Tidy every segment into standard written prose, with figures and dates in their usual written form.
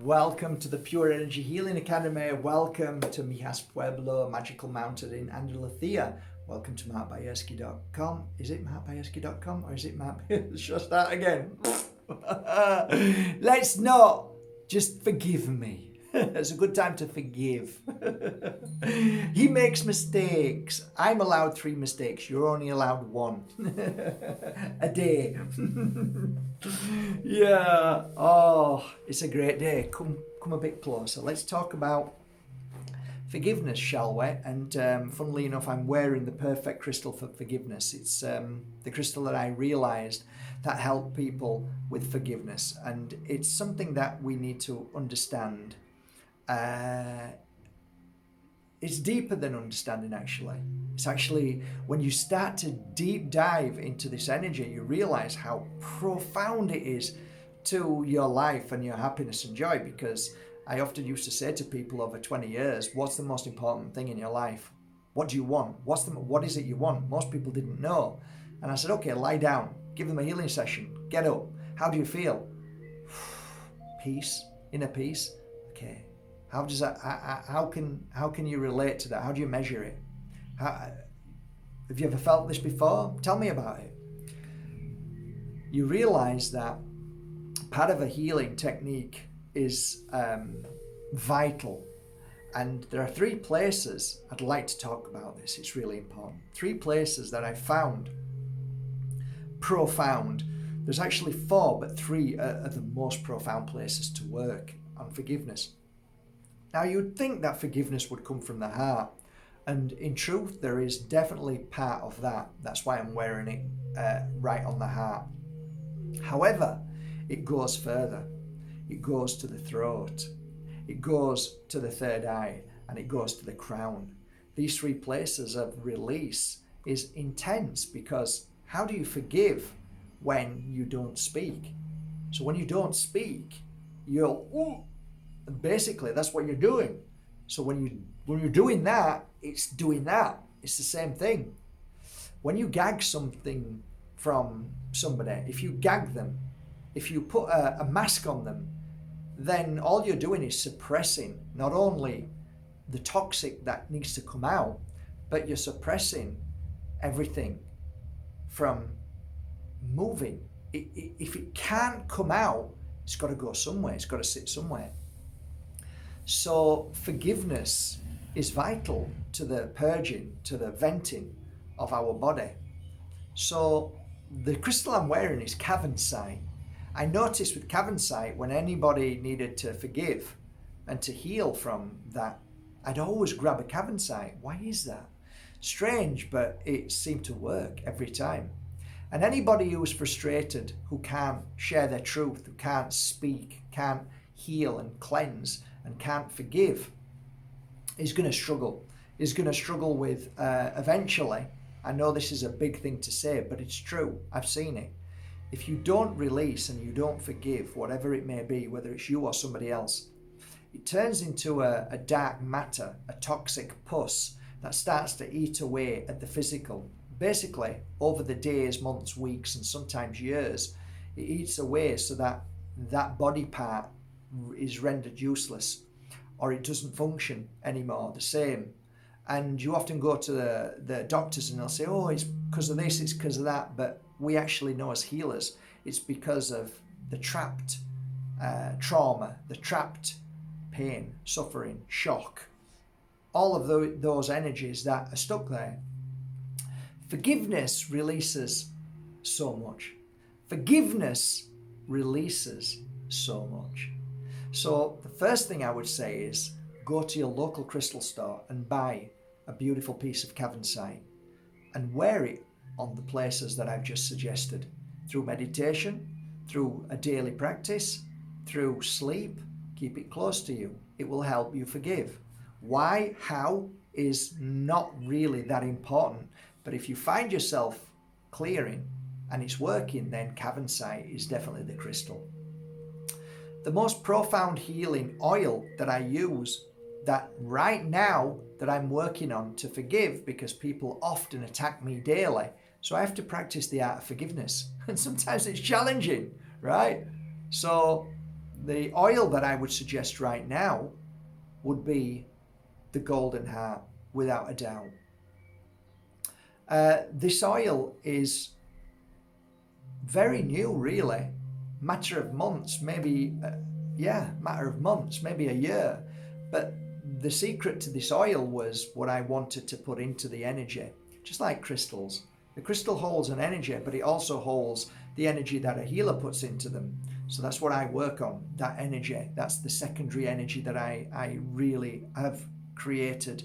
Welcome to the Pure Energy Healing Academy. Welcome to Mijas Pueblo, Magical Mountain in Andalucía. Welcome to markbajerski.com. Is it markbajerski.com or is it Mark? Shall I start again? Let's not. Just forgive me. It's a good time to forgive. He makes mistakes. I'm allowed 3 mistakes. You're only allowed 1 a day. Yeah. Oh, it's a great day. Come a bit closer. Let's talk about forgiveness, shall we? And funnily enough, I'm wearing the perfect crystal for forgiveness. It's the crystal that I realized that helped people with forgiveness, and it's something that we need to understand. It's deeper than understanding, actually. It's actually when you start to deep dive into this energy, you realize how profound it is to your life and your happiness and joy. Because I often used to say to people over 20 years, what's the most important thing in your life? What do you want? What is it you want? Most people didn't know. And I said, okay, lie down, give them a healing session, get up. How do you feel? Peace, inner peace. Okay. How does that? How can you relate to that? How do you measure it? Have you ever felt this before? Tell me about it. You realize that part of a healing technique is vital, and there are 3 places I'd like to talk about this. It's really important. 3 places that I found profound. There's actually 4, but 3 are the most profound places to work on forgiveness. Now, you'd think that forgiveness would come from the heart, and in truth, there is definitely part of that. That's why I'm wearing it right on the heart. However, it goes further. It goes to the throat, it goes to the 3rd eye, and it goes to the crown. These 3 places of release is intense, because how do you forgive when you don't speak? So when you don't speak, you're basically that's what you're doing. So when you're doing that, it's doing that. It's the same thing. When you gag something from somebody, if you gag them, if you put a mask on them, then all you're doing is suppressing not only the toxic that needs to come out, but you're suppressing everything from moving. If it can't come out, it's got to go somewhere. It's got to sit somewhere. So forgiveness is vital to the purging, to the venting of our body. So the crystal I'm wearing is Cavan. I noticed with Cavan, when anybody needed to forgive and to heal from that, I'd always grab a Cavan. Why is that? Strange, but it seemed to work every time. And anybody who is frustrated, who can't share their truth, who can't speak, can't heal and cleanse, and can't forgive, is going to struggle. Is going to struggle with eventually. I know this is a big thing to say, but it's true. I've seen it. If you don't release and you don't forgive, whatever it may be, whether it's you or somebody else, it turns into a dark matter, a toxic pus that starts to eat away at the physical. Basically, over the days, months, weeks, and sometimes years, it eats away so that that body part is rendered useless, or it doesn't function anymore the same. And you often go to the doctors and they'll say, oh, it's because of this, it's because of that. But we actually know as healers, it's because of the trapped trauma, the trapped pain, suffering, shock, all of those energies that are stuck there. Forgiveness releases so much. Forgiveness releases so much. So the first thing I would say is go to your local crystal store and buy a beautiful piece of Cavan and wear it on the places that I've just suggested, through meditation, through a daily practice, through sleep. Keep it close to you. It will help you forgive. Why, how is not really that important. But if you find yourself clearing and it's working, then Cavan is definitely the crystal. The most profound healing oil that I use, that right now that I'm working on to forgive, because people often attack me daily, so I have to practice the art of forgiveness, and sometimes it's challenging, right? So the oil that I would suggest right now would be the golden heart, without a doubt. This oil is very new, really. Matter of months, maybe, matter of months, maybe a year. But the secret to this oil was what I wanted to put into the energy, just like crystals. The crystal holds an energy, but it also holds the energy that a healer puts into them. So that's what I work on, that energy. That's the secondary energy that I really have created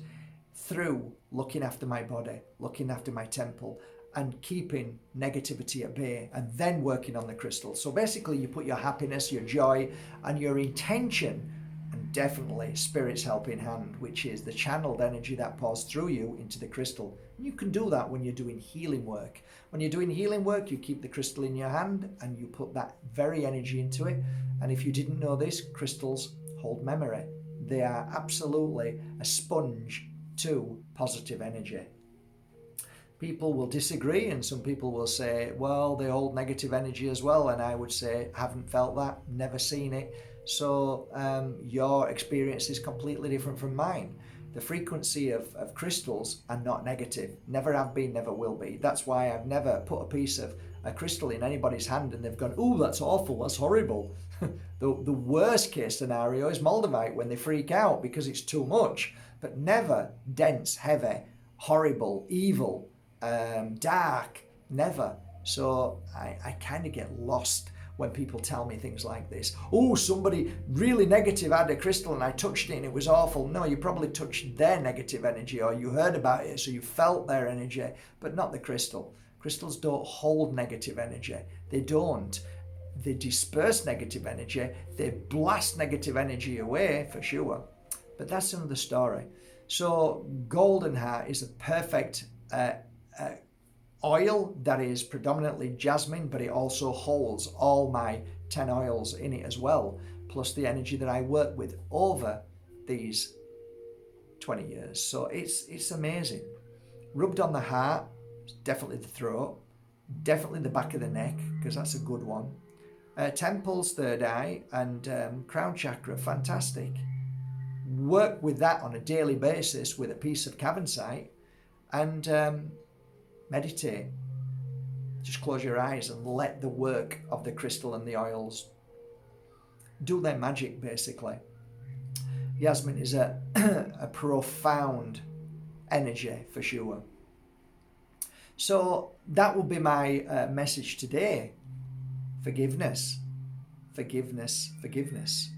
through looking after my body, looking after my temple, and keeping negativity at bay, and then working on the crystal. So basically you put your happiness, your joy, and your intention, and definitely Spirit's helping hand, which is the channeled energy that pours through you into the crystal. And you can do that when you're doing healing work. When you're doing healing work, you keep the crystal in your hand and you put that very energy into it. And if you didn't know this, crystals hold memory. They are absolutely a sponge to positive energy. People will disagree, and some people will say, well, they hold negative energy as well. And I would say, haven't felt that, never seen it. So your experience is completely different from mine. The frequency of crystals are not negative, never have been, never will be. That's why I've never put a piece of a crystal in anybody's hand and they've gone, oh, that's awful, that's horrible. The worst case scenario is Moldavite, when they freak out because it's too much, but never dense, heavy, horrible, evil, dark, never. So I kind of get lost when people tell me things like this. Oh, somebody really negative had a crystal and I touched it and it was awful. No, you probably touched their negative energy, or you heard about it so you felt their energy, but not the crystal. Crystals don't hold negative energy. They don't. They disperse negative energy. They blast negative energy away for sure. But that's another story. So golden heart is a perfect oil that is predominantly jasmine, but it also holds all my 10 oils in it as well, plus the energy that I work with over these 20 years. So it's amazing. Rubbed on the heart, definitely the throat, definitely the back of the neck, because that's a good one. Temples, third eye, and crown chakra, fantastic. Work with that on a daily basis with a piece of Cavan site, and meditate. Just close your eyes and let the work of the crystal and the oils do their magic, basically. Yasmin is a profound energy for sure. So that will be my message today. Forgiveness, forgiveness, forgiveness.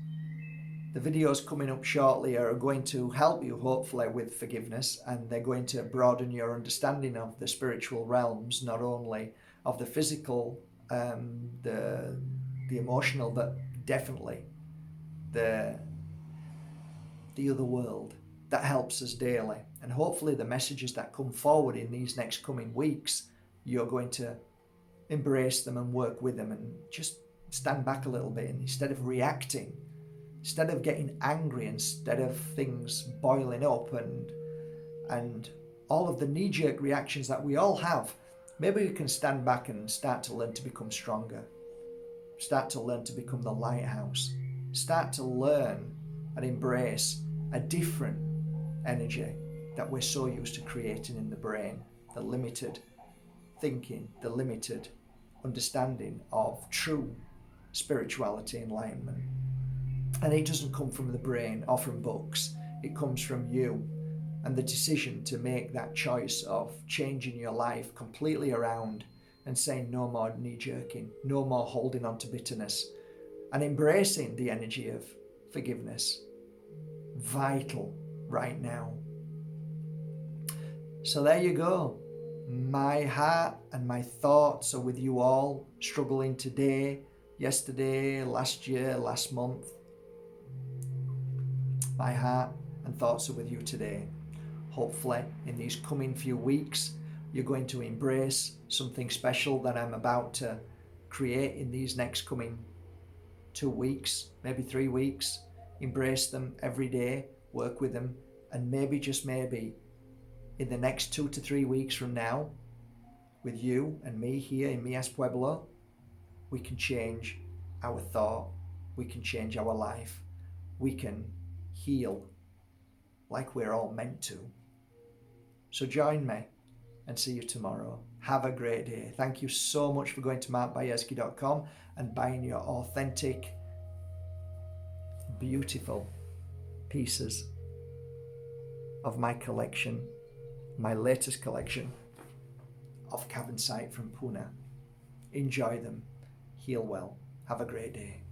The videos coming up shortly are going to help you, hopefully, with forgiveness, and they're going to broaden your understanding of the spiritual realms, not only of the physical, the emotional, but definitely the other world that helps us daily. And hopefully the messages that come forward in these next coming weeks, you're going to embrace them and work with them and just stand back a little bit, and instead of reacting, instead of getting angry, instead of things boiling up and all of the knee-jerk reactions that we all have, maybe we can stand back and start to learn to become stronger, start to learn to become the lighthouse, start to learn and embrace a different energy that we're so used to creating in the brain, the limited thinking, the limited understanding of true spirituality, enlightenment. And it doesn't come from the brain or from books. It comes from you and the decision to make that choice of changing your life completely around and saying no more knee-jerking, no more holding on to bitterness, and embracing the energy of forgiveness. Vital right now. So there you go. My heart and my thoughts are with you all, struggling today, yesterday, last year, last month. My heart and thoughts are with you today. Hopefully, in these coming few weeks, you're going to embrace something special that I'm about to create in these next coming 2 weeks, maybe 3 weeks. Embrace them every day, work with them, and maybe, just maybe, in the next 2 to 3 weeks from now, with you and me here in Mias Pueblo, we can change our thought we can change our life, we can heal like we're all meant to. So join me and see you tomorrow. Have a great day. Thank you so much for going to markbajerski.com and buying your authentic, beautiful pieces of my collection, my latest collection of Cavan site from Pune. Enjoy them. Heal well. Have a great day.